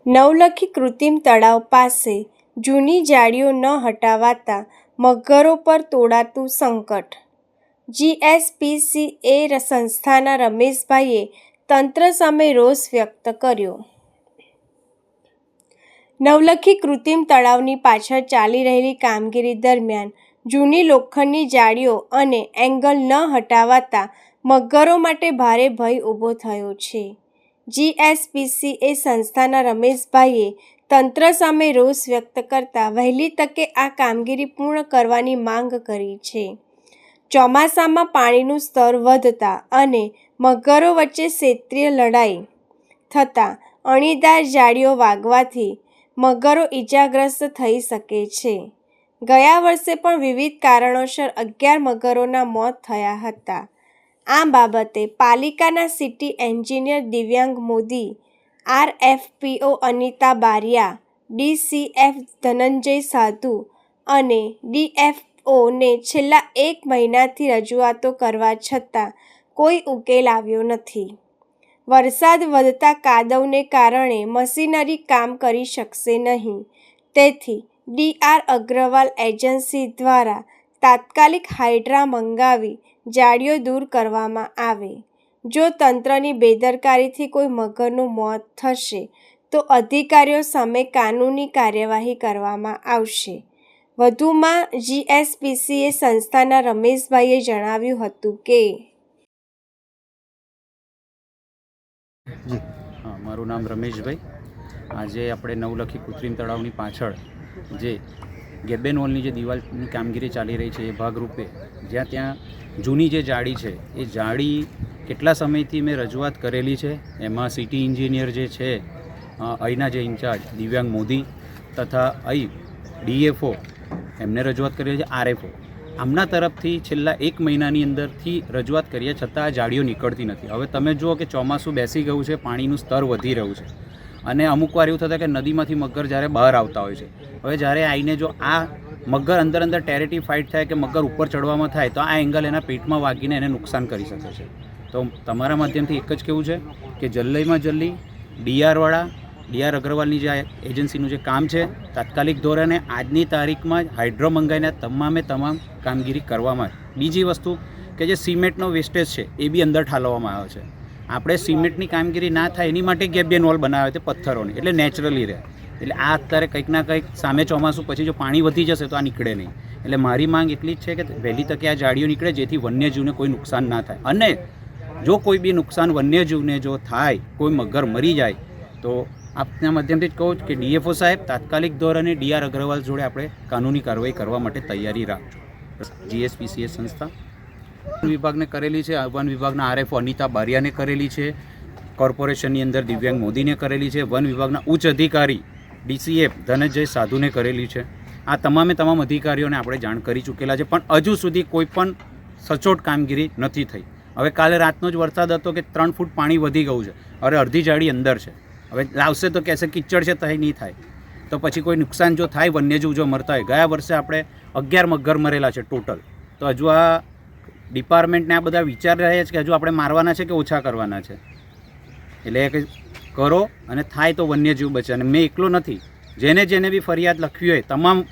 નવલખી કૃત્રિમ તળાવ પાસે જૂની જાળીઓ ન હટાવાતા મગરો પર તોડાતું સંકટ. જીએસપીસીએ સંસ્થાના રમેશભાઈએ તંત્ર સામે રોષ વ્યક્ત કર્યો. નવલખી કૃત્રિમ તળાવની પાછળ ચાલી રહેલી કામગીરી દરમિયાન જૂની લોખંડની જાળીઓ અને એંગલ ન હટાવાતા મગરો માટે ભારે ભય ઊભો થયો છે. જીએસપીસીએ સંસ્થાના રમેશભાઈએ તંત્ર સામે રોષ વ્યક્ત કરતા વહેલી તકે આ કામગીરી પૂર્ણ કરવાની માંગ કરી છે. ચોમાસામાં પાણીનું સ્તર વધતા અને મગરો વચ્ચે ક્ષેત્રીય લડાઈ થતાં અણીદાર જાળીઓ વાગવાથી મગરો ઈજાગ્રસ્ત થઈ શકે છે. ગયા વર્ષે પણ વિવિધ કારણોસર 11 મગરોના મોત થયા હતા. આ બાબતે પાલિકાના સિટી એન્જિનિયર દિવ્યાંગ મોદી, આરએફપીઓ અનિતા બારિયા, ડીસીએફ ધનંજય સાધુ અને ડીએફઓને છેલ્લા 1 મહિનાથી રજૂઆતો કરવા છતાં કોઈ ઉકેલ આવ્યો નથી. વરસાદ વધતા કાદવને કારણે મશીનરી કામ કરી શકશે નહીં. તેથી ડીઆર અગ્રવાલ એજન્સી દ્વારા તાત્કાલિક હાઇડ્રા મંગાવી જાળીઓ દૂર કરવામાં આવે. જો તંત્રની બેદરકારીથી કોઈ મગરનું મોત થશે તો અધિકારીઓ સામે કાનૂની કાર્યવાહી કરવામાં આવશે. વધુમાં જીએસપીસીએ સંસ્થાના રમેશભાઈએ જણાવ્યું હતું કે મારું નામ રમેશભાઈ. આજે આપણે નવલખી કૃત્રિમ તળાવની પાછળ જે ગેબેન વોલની જે દિવાલની કામગીરી ચાલી રહી છે એ ભાગરૂપે ત્યાં જૂની જે જાળી છે એ જાળી કેટલા સમયથી મેં રજૂઆત કરેલી છે. એમાં સિટી એન્જિનિયર જે છે અહીંના જે ઇન્ચાર્જ દિવ્યાંગ મોદી તથા અહીં ડીએફઓ એમને રજૂઆત કરેલી છે, આરએફઓ આમના તરફથી છેલ્લા 1 મહિનાની અંદરથી રજૂઆત કરીએ છતાં આ જાળીઓ નીકળતી નથી. હવે તમે જુઓ કે ચોમાસું બેસી ગયું છે, પાણીનું સ્તર વધી રહ્યું છે અને અમુક વાર એવું થતાં કે નદીમાંથી મગર જ્યારે બહાર આવતા હોય છે. હવે જ્યારે આવીને જો આ મગર અંદર ટેરેટી ફાઇટ થાય કે મગર ઉપર ચડવામાં થાય તો આ એંગલ એના પેટમાં વાગીને એને નુકસાન કરી શકે છે. તો તમારા માધ્યમથી એક જ કહેવું છે કે જલ્દીમાં જલ્દી ડીઆર અગ્રવાલની જે એજન્સીનું જે કામ છે તાત્કાલિક ધોરણે આજની તારીખમાં જ હાઇડ્રો મંગાવીને તમામ કામગીરી કરવામાં આવે. બીજી વસ્તુ કે જે સિમેન્ટનો વેસ્ટેજ છે એ બી અંદર ઠાલવવામાં આવે છે. આપણે સિમેન્ટની કામગીરી ના થાય એની માટે ગેબિયન વોલ બનાવે છે પથ્થરોની, એટલે નેચરલી રહે. એટલે આ અત્યારે કંઈક ના કંઈક સામે ચોમાસું પછી જો પાણી વધી જશે તો આ નીકળે નહીં. એટલે મારી માંગ એટલી જ છે કે વહેલી તકે આ જાળીઓ નીકળે જેથી વન્યજીવને કોઈ નુકસાન ના થાય. અને જો કોઈ બી નુકસાન વન્યજીવને જો થાય, કોઈ મગર મરી જાય તો આપના માધ્યમથી જ કહું કે ડીએફઓ સાહેબ તાત્કાલિક ધોરણે ડીઆર અગ્રવાલ જોડે આપણે કાનૂની કાર્યવાહી કરવા માટે તૈયારી રાખજો. જીએસપીસીએ સંસ્થા વિભાગને કરેલી છે, વન વિભાગના આરએફઓ અનિતા બારિયાને કરેલી છે, કોર્પોરેશનની અંદર દિવ્યાંગ મોદીને કરેલી છે, વન વિભાગના ઉચ્ચ અધિકારી ડીસીએફ ધનંજય સાધુને કરેલી છે. આ તમામ અધિકારીઓને આપણે જાણ કરી ચૂકેલા છે, પણ હજુ સુધી કોઈ પણ સચોટ કામગીરી નથી થઈ. હવે કાલે રાતનો જ વરસાદ હતો કે 3 ફૂટ પાણી વધી ગયું છે. હવે અડધી જાળી અંદર છે. હવે લાવશે તો કહેશે કિચડ છે તો નહીં થાય. તો પછી કોઈ નુકસાન જો થાય, વન્યજીવ જો મરતા હોય, ગયા વર્ષે આપણે 11 મગર મરેલા છે ટોટલ. તો હજુ આ ડિપાર્ટમેન્ટને આ બધા વિચાર રહ્યા છે કે હજુ આપણે મારવાના છે કે ઓછા કરવાના છે. એટલે કરો અને થાય તો વન્યજીવ બચે. અને મેં એકલો નથી, જેને બી ફરિયાદ લખવી હોય તમામ